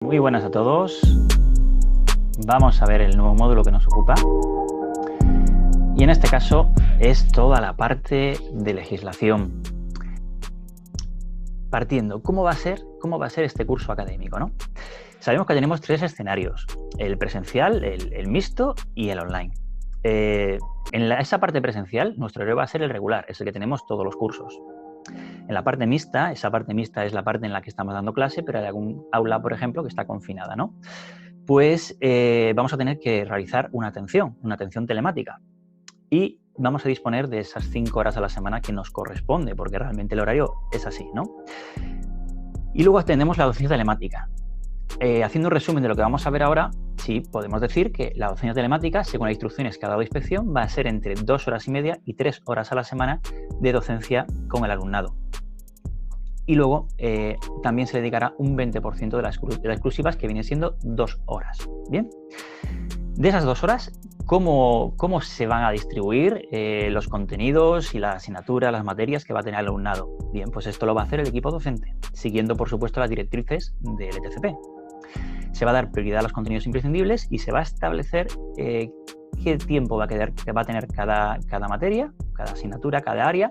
Muy buenas a todos. Vamos a ver el nuevo módulo que nos ocupa. Y en este caso es toda la parte de legislación. Partiendo, ¿cómo va a ser este curso académico, ¿no? Sabemos que tenemos tres escenarios: el presencial, el mixto y el online. En esa parte presencial, nuestro horario va a ser el regular, es el que tenemos todos los cursos. En la parte mixta, esa parte mixta es la parte en la que estamos dando clase, pero hay algún aula, por ejemplo, que está confinada, ¿no? Pues vamos a tener que realizar una atención telemática. Y vamos a disponer de esas 5 horas a la semana que nos corresponde, porque realmente el horario es así, ¿no? Y luego tenemos la docencia telemática. Haciendo un resumen de lo que vamos a ver ahora, sí podemos decir que la docencia telemática, según las instrucciones que ha dado inspección, va a ser entre 2 horas y media y 3 horas a la semana de docencia con el alumnado. Y luego también se dedicará un 20% de las exclusivas, que viene siendo 2 horas. Bien, de esas 2 horas, ¿cómo se van a distribuir los contenidos y la asignatura, las materias que va a tener el alumnado? Bien, pues esto lo va a hacer el equipo docente, siguiendo por supuesto las directrices del ETCP. Se va a dar prioridad a los contenidos imprescindibles y se va a establecer qué tiempo va a tener cada materia, cada asignatura, cada área,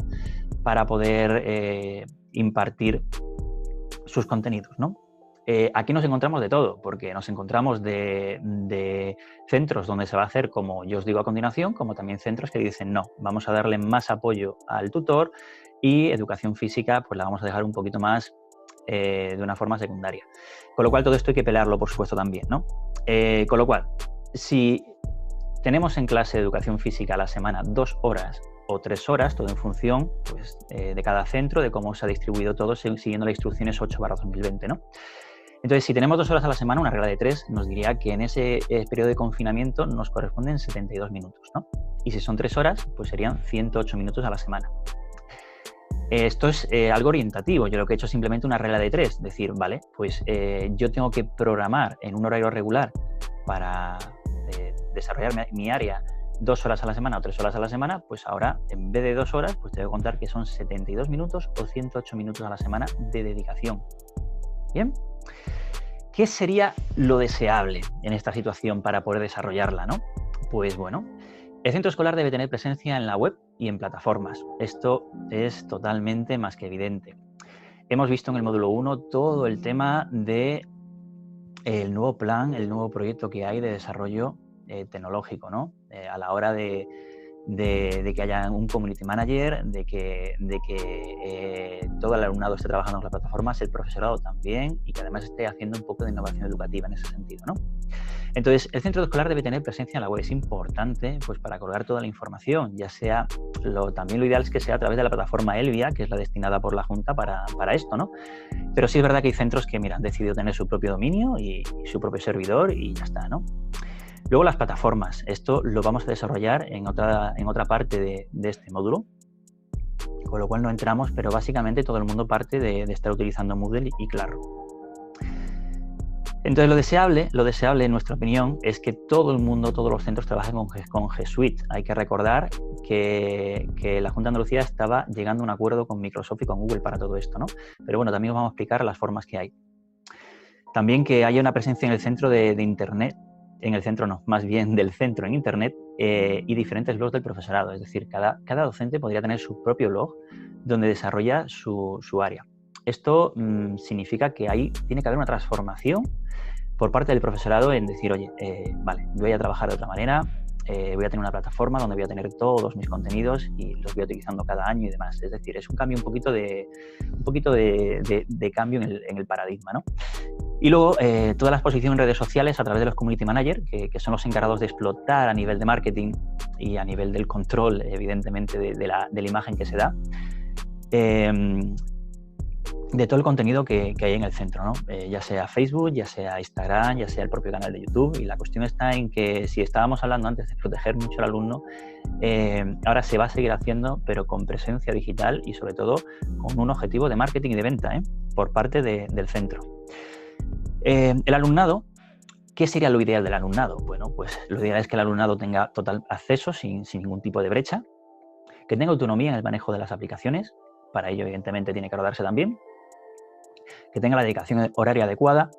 para poder impartir sus contenidos, ¿no? Aquí nos encontramos de todo, porque nos encontramos de centros donde se va a hacer, como yo os digo a continuación, como también centros que dicen no, vamos a darle más apoyo al tutor y educación física pues la vamos a dejar un poquito más de una forma secundaria. Con lo cual todo esto hay que pelarlo, por supuesto, también, ¿no? Con lo cual, si tenemos en clase de educación física a la semana 2 horas o 3 horas, todo en función pues, de cada centro, de cómo se ha distribuido todo, siguiendo las instrucciones 8/2020, ¿no? Entonces, si tenemos 2 horas a la semana, una regla de 3 nos diría que en ese periodo de confinamiento nos corresponden 72 minutos, ¿no? Y si son 3 horas, pues serían 108 minutos a la semana. Esto es algo orientativo. Yo lo que he hecho es simplemente una regla de 3, decir, vale, pues yo tengo que programar en un horario regular para desarrollar mi área 2 horas a la semana o 3 horas a la semana, pues ahora en vez de 2 horas, pues te voy a contar que son 72 minutos o 108 minutos a la semana de dedicación. ¿Bien? ¿Qué sería lo deseable en esta situación para poder desarrollarla, ¿no? Pues bueno, el centro escolar debe tener presencia en la web y en plataformas. Esto es totalmente más que evidente. Hemos visto en el módulo 1 todo el tema del nuevo plan, el nuevo proyecto que hay de desarrollo tecnológico, ¿no? A la hora de que haya un community manager, de que todo el alumnado esté trabajando en las plataformas, el profesorado también, y que además esté haciendo un poco de innovación educativa en ese sentido, ¿no? Entonces, el centro escolar debe tener presencia en la web. Es importante pues, para colgar toda la información, ya sea, también lo ideal es que sea a través de la plataforma Elvia, que es la destinada por la Junta para esto, ¿no? Pero sí es verdad que hay centros que, mira, han decidido tener su propio dominio y su propio servidor y ya está, ¿no? Luego las plataformas. Esto lo vamos a desarrollar en otra parte de este módulo, con lo cual no entramos, pero básicamente todo el mundo parte de estar utilizando Moodle y Classroom. Entonces lo deseable en nuestra opinión es que todo el mundo, todos los centros trabajen con G Suite. Hay que recordar que la Junta de Andalucía estaba llegando a un acuerdo con Microsoft y con Google para todo esto, ¿no? Pero bueno, también os vamos a explicar las formas que hay. También que haya una presencia en el centro de Internet, en el centro no, más bien del centro en Internet y diferentes blogs del profesorado. Es decir, cada docente podría tener su propio blog donde desarrolla su área. Esto significa que ahí tiene que haber una transformación por parte del profesorado en decir, oye, vale, voy a trabajar de otra manera, voy a tener una plataforma donde voy a tener todos mis contenidos y los voy utilizando cada año y demás. Es decir, es un cambio un poquito de cambio en el paradigma, ¿no? Y luego, toda la exposición en redes sociales a través de los community managers, que son los encargados de explotar a nivel de marketing y a nivel del control, evidentemente, de la imagen que se da, de todo el contenido que hay en el centro, ¿no? Ya sea Facebook, ya sea Instagram, ya sea el propio canal de YouTube. Y la cuestión está en que si estábamos hablando antes de proteger mucho al alumno, ahora se va a seguir haciendo, pero con presencia digital y sobre todo con un objetivo de marketing y de venta por parte del centro. El alumnado, ¿qué sería lo ideal del alumnado? Bueno, pues lo ideal es que el alumnado tenga total acceso sin ningún tipo de brecha, que tenga autonomía en el manejo de las aplicaciones, para ello evidentemente tiene que rodarse también, que tenga la dedicación horaria adecuada,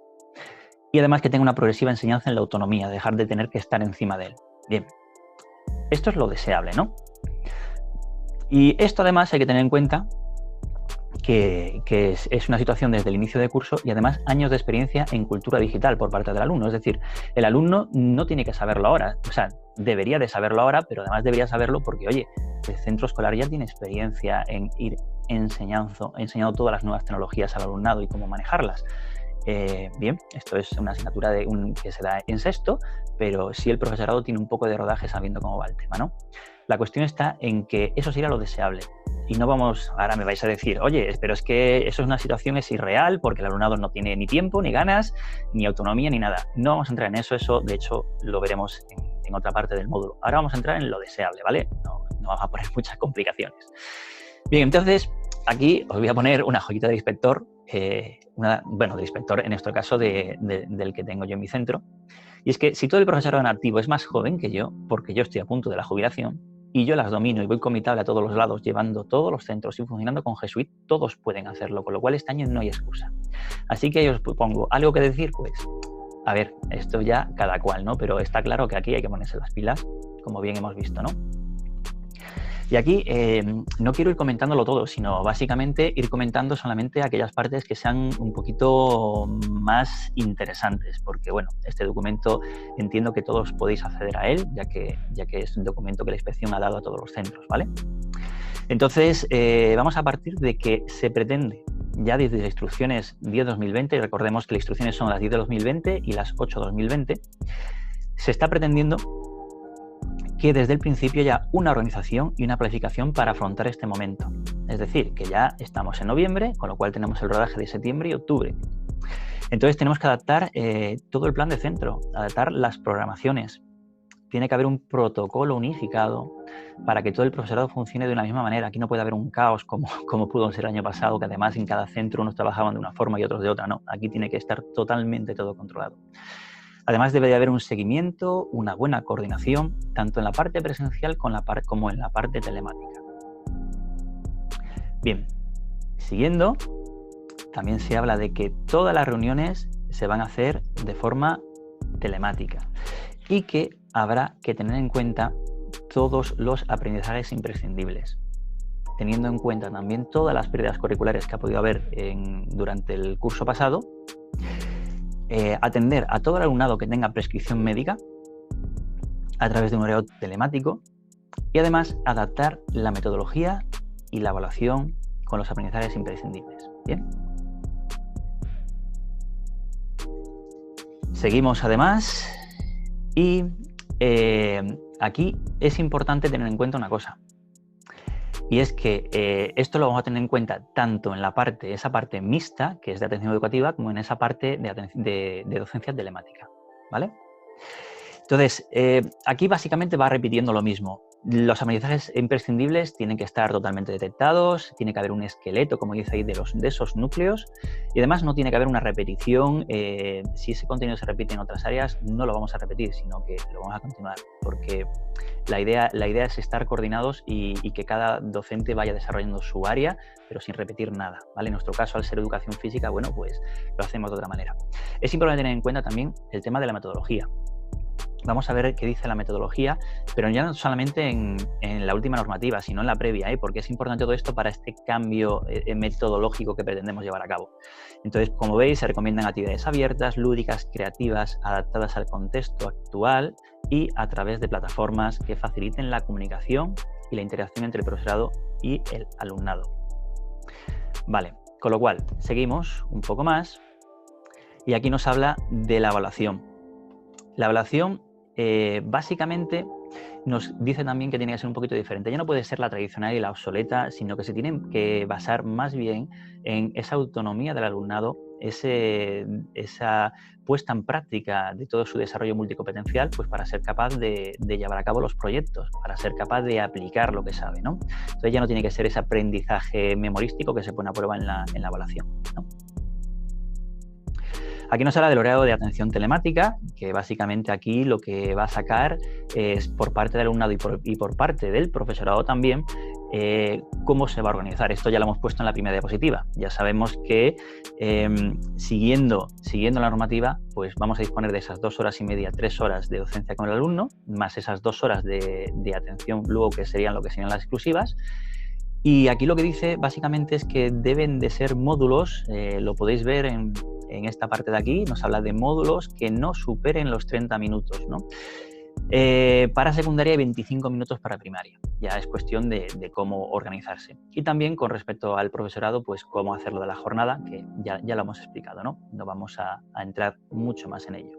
y además que tenga una progresiva enseñanza en la autonomía, dejar de tener que estar encima de él. Bien, esto es lo deseable, ¿no? Y esto además hay que tener en cuenta que es una situación desde el inicio de curso y además años de experiencia en cultura digital por parte del alumno. Es decir, el alumno no tiene que saberlo ahora, o sea, debería de saberlo ahora, pero además debería saberlo porque, oye, el centro escolar ya tiene experiencia en ir enseñando todas las nuevas tecnologías al alumnado y cómo manejarlas. Bien, esto es una asignatura que se da en sexto, pero sí el profesorado tiene un poco de rodaje sabiendo cómo va el tema, ¿no? La cuestión está en que eso sería lo deseable. Y no vamos, ahora me vais a decir, oye, pero es que eso es una situación, es irreal, porque el alumnado no tiene ni tiempo, ni ganas, ni autonomía, ni nada. No vamos a entrar en eso de hecho lo veremos en otra parte del módulo. Ahora vamos a entrar en lo deseable, ¿vale? No vamos a poner muchas complicaciones. Bien, entonces aquí os voy a poner una joyita de inspector, del inspector en este caso del que tengo yo en mi centro. Y es que si todo el profesorado en activo es más joven que yo, porque yo estoy a punto de la jubilación, y yo las domino y voy con mi tabla a todos los lados, llevando todos los centros y funcionando con G Suite, todos pueden hacerlo, con lo cual este año no hay excusa. Así que yo os pongo algo que decir, pues, a ver, esto ya cada cual, ¿no? Pero está claro que aquí hay que ponerse las pilas, como bien hemos visto, ¿no? Y aquí no quiero ir comentándolo todo, sino básicamente ir comentando solamente aquellas partes que sean un poquito más interesantes, porque bueno, este documento entiendo que todos podéis acceder a él, ya que es un documento que la inspección ha dado a todos los centros, ¿vale? Entonces, vamos a partir de que se pretende ya desde las instrucciones 10-2020, y recordemos que las instrucciones son las 10 de 2020 y las 8 de 2020, se está pretendiendo que desde el principio haya una organización y una planificación para afrontar este momento. Es decir, que ya estamos en noviembre, con lo cual tenemos el rodaje de septiembre y octubre. Entonces tenemos que adaptar todo el plan de centro, adaptar las programaciones. Tiene que haber un protocolo unificado para que todo el profesorado funcione de una misma manera. Aquí no puede haber un caos como pudo ser el año pasado, que además en cada centro unos trabajaban de una forma y otros de otra. No, aquí tiene que estar totalmente todo controlado. Además, debe de haber un seguimiento, una buena coordinación, tanto en la parte presencial como en la parte telemática. Bien, siguiendo, también se habla de que todas las reuniones se van a hacer de forma telemática y que habrá que tener en cuenta todos los aprendizajes imprescindibles, teniendo en cuenta también todas las pérdidas curriculares que ha podido haber durante el curso pasado. Atender a todo el alumnado que tenga prescripción médica a través de un horario telemático y además adaptar la metodología y la evaluación con los aprendizajes imprescindibles. Bien. Seguimos además y aquí es importante tener en cuenta una cosa. Y es que esto lo vamos a tener en cuenta tanto en esa parte mixta, que es de atención educativa, como en esa parte de docencia telemática, ¿vale? Entonces, aquí básicamente va repitiendo lo mismo. Los aprendizajes imprescindibles tienen que estar totalmente detectados, tiene que haber un esqueleto, como dice ahí, de esos núcleos, y además no tiene que haber una repetición. Si ese contenido se repite en otras áreas, no lo vamos a repetir, sino que lo vamos a continuar, porque la idea es estar coordinados y que cada docente vaya desarrollando su área, pero sin repetir nada, ¿vale? En nuestro caso, al ser educación física, bueno, pues lo hacemos de otra manera. Es importante tener en cuenta también el tema de la metodología. Vamos a ver qué dice la metodología, pero ya no solamente en la última normativa, sino en la previa, porque es importante todo esto para este cambio metodológico que pretendemos llevar a cabo. Entonces, como veis, se recomiendan actividades abiertas, lúdicas, creativas, adaptadas al contexto actual y a través de plataformas que faciliten la comunicación y la interacción entre el profesorado y el alumnado. Vale, con lo cual, seguimos un poco más y aquí nos habla de la evaluación. La evaluación básicamente nos dice también que tiene que ser un poquito diferente. Ya no puede ser la tradicional y la obsoleta, sino que se tiene que basar más bien en esa autonomía del alumnado, esa puesta en práctica de todo su desarrollo multicompetencial, pues para ser capaz de llevar a cabo los proyectos, para ser capaz de aplicar lo que sabe, ¿no? Entonces ya no tiene que ser ese aprendizaje memorístico que se pone a prueba en la evaluación, ¿no? Aquí nos habla del horario de atención telemática, que básicamente aquí lo que va a sacar es por parte del alumnado y por parte del profesorado también cómo se va a organizar. Esto ya lo hemos puesto en la primera diapositiva. Ya sabemos que siguiendo la normativa, pues vamos a disponer de esas 2 horas y media, 3 horas de docencia con el alumno, más esas 2 horas de atención luego que serían lo que serían las exclusivas. Y aquí lo que dice básicamente es que deben de ser módulos, lo podéis ver en esta parte de aquí, nos habla de módulos que no superen los 30 minutos, ¿no? Para secundaria y 25 minutos para primaria. Ya es cuestión de cómo organizarse. Y también con respecto al profesorado, pues cómo hacerlo de la jornada, que ya lo hemos explicado, ¿no? No vamos a entrar mucho más en ello.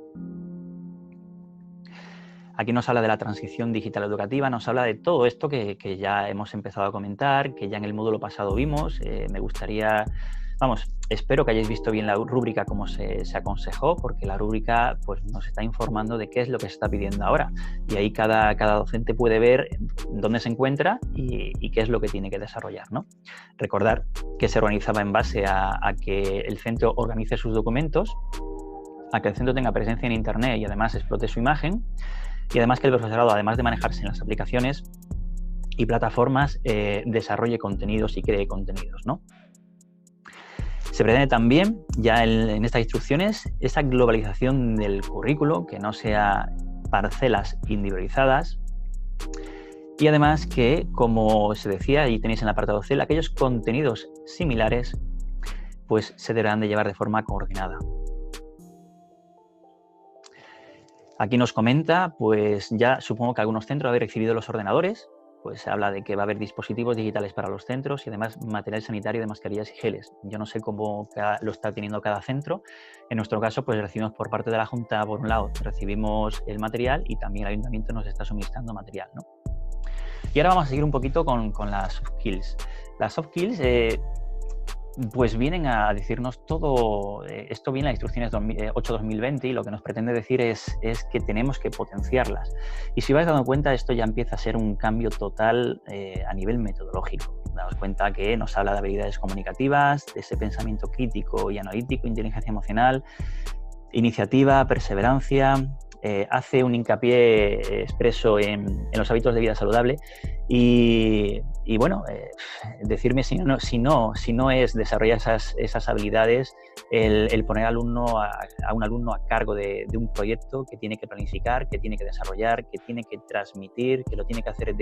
Aquí nos habla de la transición digital educativa, nos habla de todo esto que ya hemos empezado a comentar, que ya en el módulo pasado vimos. Me gustaría, espero que hayáis visto bien la rúbrica como se aconsejó, porque la rúbrica pues, nos está informando de qué es lo que se está pidiendo ahora. Y ahí cada docente puede ver dónde se encuentra y qué es lo que tiene que desarrollar, ¿no? Recordar que se organizaba en base a que el centro organice sus documentos, a que el centro tenga presencia en Internet y además explote su imagen, y además que el profesorado, además de manejarse en las aplicaciones y plataformas, desarrolle contenidos y cree contenidos, ¿no? Se pretende también, ya en estas instrucciones, esa globalización del currículo, que no sea parcelas individualizadas, y además que, como se decía, y tenéis en el apartado C, aquellos contenidos similares pues se deberán de llevar de forma coordinada. Aquí nos comenta, pues ya supongo que algunos centros habéis recibido los ordenadores, pues se habla de que va a haber dispositivos digitales para los centros y además material sanitario de mascarillas y geles. Yo no sé cómo lo está teniendo cada centro. En nuestro caso, pues recibimos por parte de la Junta, por un lado, recibimos el material y también el Ayuntamiento nos está suministrando material, ¿no? Y ahora vamos a seguir un poquito con las soft skills. Las soft skills pues vienen a decirnos todo, esto viene en las instrucciones 8-2020 y lo que nos pretende decir es que tenemos que potenciarlas. Y si vais dando cuenta, esto ya empieza a ser un cambio total a nivel metodológico. Daos cuenta que nos habla de habilidades comunicativas, de ese pensamiento crítico y analítico, inteligencia emocional, iniciativa, perseverancia, hace un hincapié expreso en los hábitos de vida saludable y bueno, decirme si no es desarrollar esas habilidades el poner a un alumno a cargo de un proyecto que tiene que planificar, que tiene que desarrollar, que tiene que transmitir, que lo tiene que hacer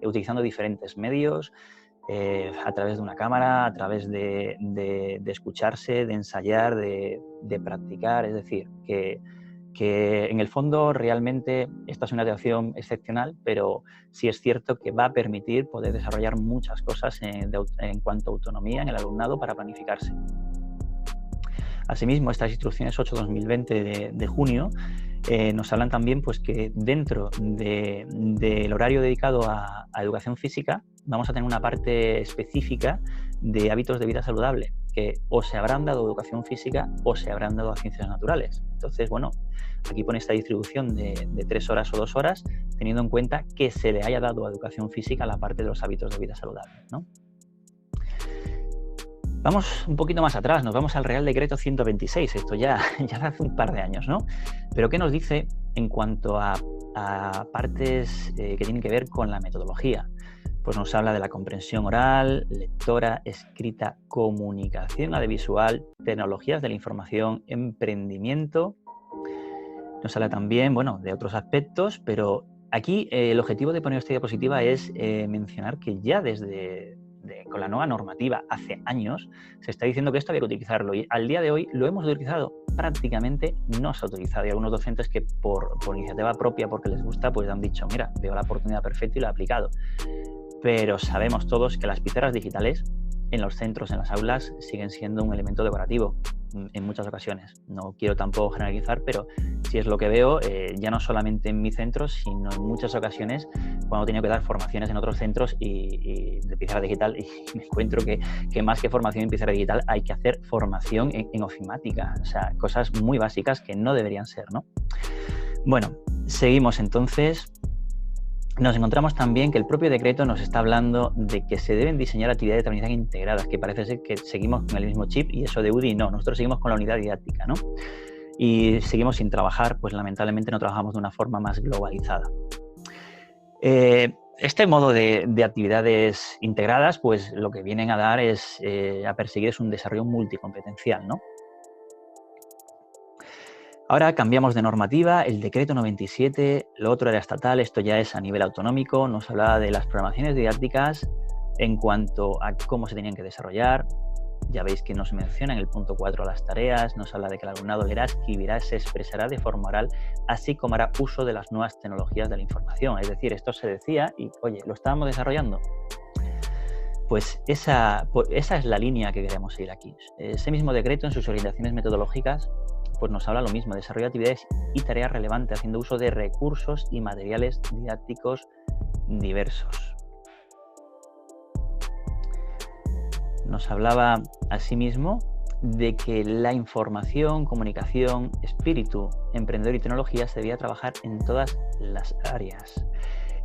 utilizando diferentes medios, a través de una cámara, a través de escucharse, de ensayar, de practicar, es decir, que en el fondo realmente esta es una acción excepcional, pero sí es cierto que va a permitir poder desarrollar muchas cosas en cuanto a autonomía en el alumnado para planificarse. Asimismo, estas instrucciones 8-2020 de junio nos hablan también pues, que dentro del horario dedicado a educación física vamos a tener una parte específica de hábitos de vida saludable, que o se habrán dado educación física o se habrán dado a ciencias naturales. Entonces, bueno, aquí pone esta distribución de 3 horas o 2 horas, teniendo en cuenta que se le haya dado a educación física la parte de los hábitos de vida saludable, ¿no? Vamos un poquito más atrás, nos vamos al Real Decreto 126, esto ya hace un par de años, ¿no? Pero ¿qué nos dice en cuanto a partes que tienen que ver con la metodología? Pues nos habla de la comprensión oral, lectora, escrita, comunicación audiovisual, tecnologías de la información, emprendimiento. Nos habla también, bueno, de otros aspectos, pero aquí el objetivo de poner esta diapositiva es mencionar que ya con la nueva normativa hace años se está diciendo que esto había que utilizarlo y al día de hoy lo hemos utilizado, prácticamente no se ha utilizado. Y algunos docentes que por iniciativa propia, porque les gusta, pues han dicho, mira, veo la oportunidad perfecta y lo he aplicado. Pero sabemos todos que las pizarras digitales en los centros, en las aulas, siguen siendo un elemento decorativo en muchas ocasiones. No quiero tampoco generalizar, pero sí es lo que veo, ya no solamente en mi centro, sino en muchas ocasiones cuando he tenido que dar formaciones en otros centros y de pizarra digital, y me encuentro que más que formación en pizarra digital hay que hacer formación en ofimática, o sea, cosas muy básicas que no deberían ser, ¿no? Bueno, seguimos entonces. nos encontramos también que el propio decreto nos está hablando de que se deben diseñar actividades de aprendizaje integradas, que parece ser que seguimos con el mismo chip y eso de UDI no, nosotros seguimos con la unidad didáctica, ¿no? Y seguimos sin trabajar, pues lamentablemente no trabajamos de una forma más globalizada. Este modo de actividades integradas, pues lo que vienen a dar es, a perseguir es un desarrollo multicompetencial, ¿no? Ahora cambiamos de normativa, el decreto 97, lo otro era estatal, esto ya es a nivel autonómico, nos hablaba de las programaciones didácticas en cuanto a cómo se tenían que desarrollar. Ya veis que nos menciona en el punto 4 las tareas, nos habla de que el alumnado leerá, escribirá, se expresará de forma oral, así como hará uso de las nuevas tecnologías de la información. Es decir, esto se decía y, oye, ¿lo estábamos desarrollando? Pues esa es la línea que queremos seguir aquí. Ese mismo decreto, en sus orientaciones metodológicas, pues nos habla lo mismo, desarrollo de actividades y tareas relevantes, haciendo uso de recursos y materiales didácticos diversos. Nos hablaba asimismo de que la información, comunicación, espíritu, emprendedor y tecnología se debía trabajar en todas las áreas.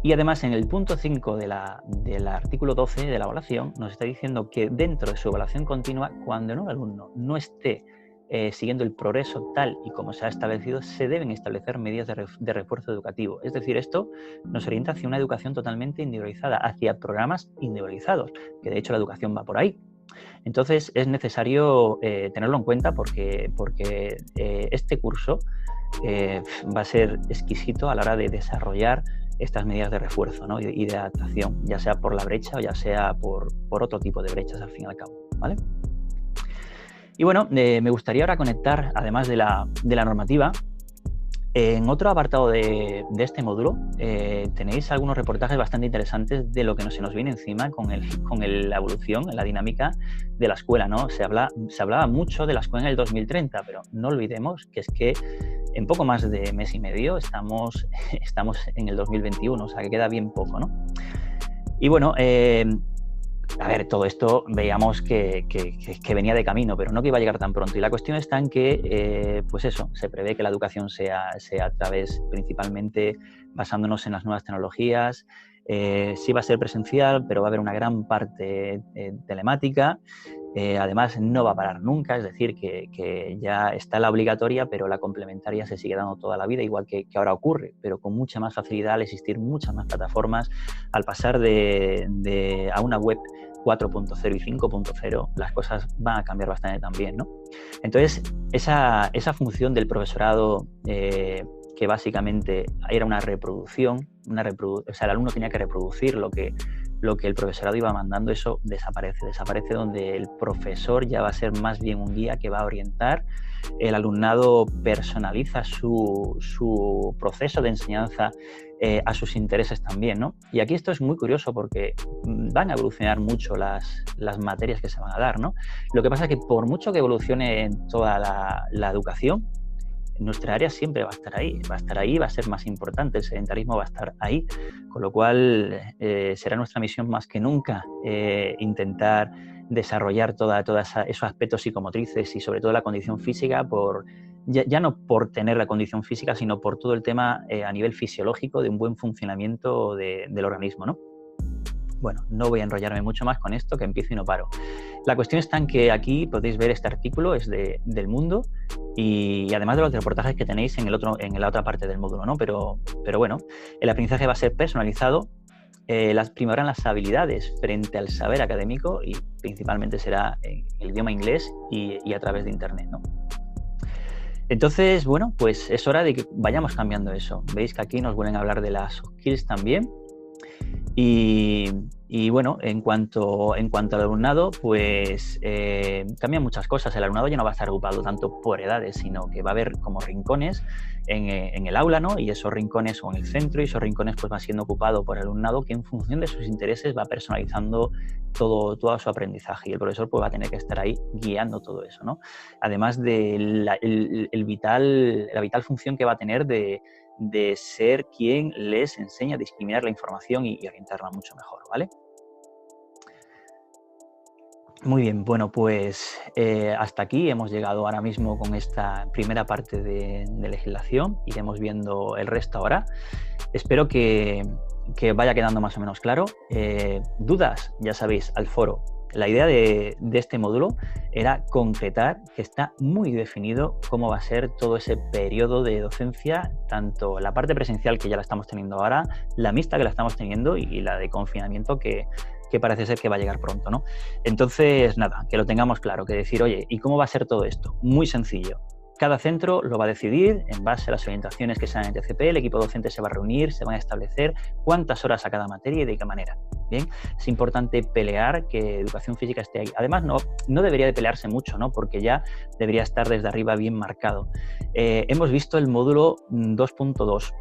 Y además, en el punto 5 del artículo 12 de la evaluación, nos está diciendo que dentro de su evaluación continua, cuando un alumno no esté siguiendo el progreso tal y como se ha establecido, se deben establecer medidas de refuerzo educativo. Es decir, esto nos orienta hacia una educación totalmente individualizada, hacia programas individualizados, que de hecho la educación va por ahí. Entonces es necesario tenerlo en cuenta porque este curso va a ser exquisito a la hora de desarrollar estas medidas de refuerzo, ¿no? y de adaptación, ya sea por la brecha o ya sea por otro tipo de brechas al fin y al cabo, ¿vale? Y bueno, me gustaría ahora conectar, además de la normativa, en otro apartado de este módulo tenéis algunos reportajes bastante interesantes de lo que se nos viene encima con la evolución, la dinámica de la escuela, ¿no? Se hablaba mucho de la escuela en el 2030, pero no olvidemos que es que en poco más de mes y medio estamos en el 2021, o sea que queda bien poco, ¿no? Y bueno, a ver, todo esto veíamos que venía de camino, pero no que iba a llegar tan pronto. Y la cuestión está en que, pues eso, se prevé que la educación sea a través, principalmente basándonos en las nuevas tecnologías. Sí va a ser presencial, pero va a haber una gran parte telemática. Además, no va a parar nunca, es decir, que ya está la obligatoria, pero la complementaria se sigue dando toda la vida, igual que ahora ocurre, pero con mucha más facilidad al existir muchas más plataformas, al pasar a una web 4.0 y 5.0, las cosas van a cambiar bastante también, ¿no? Entonces, esa función del profesorado, que básicamente era una reproducción, o sea, el alumno tenía que reproducir lo que el profesorado iba mandando, eso desaparece donde el profesor ya va a ser más bien un guía que va a orientar, el alumnado personaliza su proceso de enseñanza a sus intereses también, ¿no? Y aquí esto es muy curioso porque van a evolucionar mucho las materias que se van a dar, ¿no? Lo que pasa es que por mucho que evolucione en toda la educación, nuestra área siempre va a estar ahí, va a ser más importante, el sedentarismo va a estar ahí, con lo cual será nuestra misión más que nunca intentar desarrollar esos aspectos psicomotrices y sobre todo la condición física, ya no por tener la condición física, sino por todo el tema a nivel fisiológico de un buen funcionamiento del organismo, ¿no? Bueno, no voy a enrollarme mucho más con esto, que empiezo y no paro. La cuestión está en que aquí podéis ver este artículo, es del Mundo, y además de los reportajes que tenéis en la otra parte del módulo, ¿no? Pero bueno, el aprendizaje va a ser personalizado, primarán las habilidades frente al saber académico y principalmente será en el idioma inglés y a través de Internet, ¿no? Entonces, bueno, pues es hora de que vayamos cambiando eso. Veis que aquí nos vuelven a hablar de las skills también. Y bueno, en cuanto al alumnado, pues cambian muchas cosas. El alumnado ya no va a estar agrupado tanto por edades, sino que va a haber como rincones en el aula, ¿no? Y esos rincones son en el centro y esos rincones pues van siendo ocupados por el alumnado que en función de sus intereses va personalizando todo su aprendizaje y el profesor pues va a tener que estar ahí guiando todo eso, ¿no? Además de la vital función que va a tener de ser quien les enseña a discriminar la información y orientarla mucho mejor, ¿vale? Muy bien, bueno, pues hasta aquí hemos llegado ahora mismo con esta primera parte de legislación. Iremos viendo el resto ahora. Espero que que vaya quedando más o menos claro. Dudas, ya sabéis, al foro. La idea de este módulo era concretar que está muy definido cómo va a ser todo ese periodo de docencia, tanto la parte presencial que ya la estamos teniendo ahora, la mixta que la estamos teniendo y la de confinamiento que parece ser que va a llegar pronto, ¿no? Entonces, nada, que lo tengamos claro, que decir, oye, ¿y cómo va a ser todo esto? Muy sencillo. Cada centro lo va a decidir en base a las orientaciones que sean en TCP, el equipo docente se va a reunir, se van a establecer cuántas horas a cada materia y de qué manera. Bien, es importante pelear que educación física esté ahí. Además, no debería de pelearse mucho, ¿no? Porque ya debería estar desde arriba bien marcado. Hemos visto el módulo 2.2.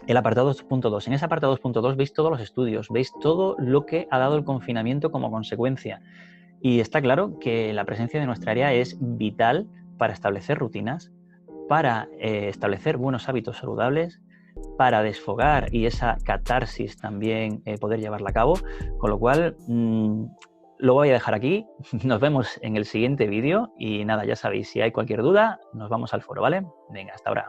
El apartado 2.2. En ese apartado 2.2 veis todos los estudios, veis todo lo que ha dado el confinamiento como consecuencia. Y está claro que la presencia de nuestra área es vital para establecer rutinas, para establecer buenos hábitos saludables, para desfogar y esa catarsis también poder llevarla a cabo. Con lo cual, lo voy a dejar aquí. Nos vemos en el siguiente vídeo y nada, ya sabéis, si hay cualquier duda, nos vamos al foro, ¿vale? Venga, hasta ahora.